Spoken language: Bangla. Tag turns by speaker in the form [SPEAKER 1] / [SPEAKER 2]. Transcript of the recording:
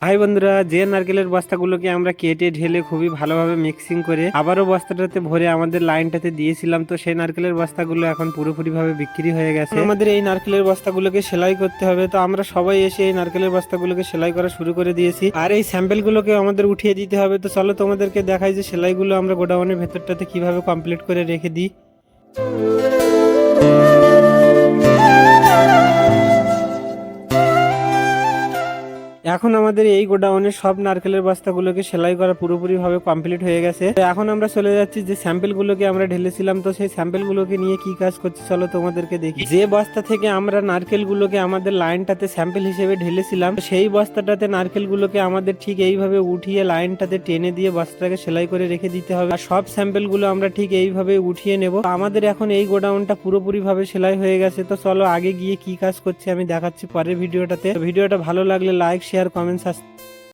[SPEAKER 1] হাই বন্ধুরা, যে নারকেলের বস্তাগুলোকে আমরা কেটে ঢেলে খুবই ভালোভাবে মিক্সিং করে আবারও বস্তাটাতে ভরে আমাদের লাইনটাতে দিয়েছিলাম, তো সেই নারকেলের বস্তাগুলো এখন পুরোপুরি ভাবে বিক্রি হয়ে গেছে। আমাদের এই নারকেলের বস্তাগুলোকে সেলাই করতে হবে, তো আমরা সবাই এসে এই নারকেলের বস্তাগুলোকে সেলাই করা শুরু করে দিয়েছি। আর এই স্যাম্পেল গুলোকে আমাদের উঠিয়ে দিতে হবে। তো চলো তোমাদেরকে দেখাই যে সেলাইগুলো আমরা গোডাউনের ভেতরটাতে কিভাবে কমপ্লিট করে রেখে দিই। এখন আমাদের এই গোডাউনের সব নারকেলের বস্তাগুলোকে সেলাই করা পুরোপুরি ভাবে কমপ্লিট হয়ে গেছে। তো এখন আমরা চলে যাচ্ছি যে স্যাম্পেল গুলোকে আমরা ঢেলেছিলাম, তো সেই স্যাম্পেল গুলোকে নিয়ে কি কাজ করছি চলো তোমাদেরকে দেখি। যে বস্তা থেকে আমরা নারকেল গুলোকে আমাদের লাইনটাতে স্যাম্পেল হিসেবে ঢেলেছিলাম, সেই বস্তাটাতে নারকেল গুলোকে আমাদের ঠিক এইভাবে উঠিয়ে লাইনটাতে টেনে দিয়ে বস্তাটাকে সেলাই করে রেখে দিতে হবে। আর সব স্যাম্পেল গুলো আমরা ঠিক এইভাবে উঠিয়ে নেব। আমাদের এখন এই গোডাউনটা পুরোপুরি ভাবে সেলাই হয়ে গেছে। তো চলো আগে গিয়ে কি কাজ করছি আমি দেখাচ্ছি পরের ভিডিওটাতে। ভিডিওটা ভালো লাগলে লাইক, শেয়ার, কমেন্ট,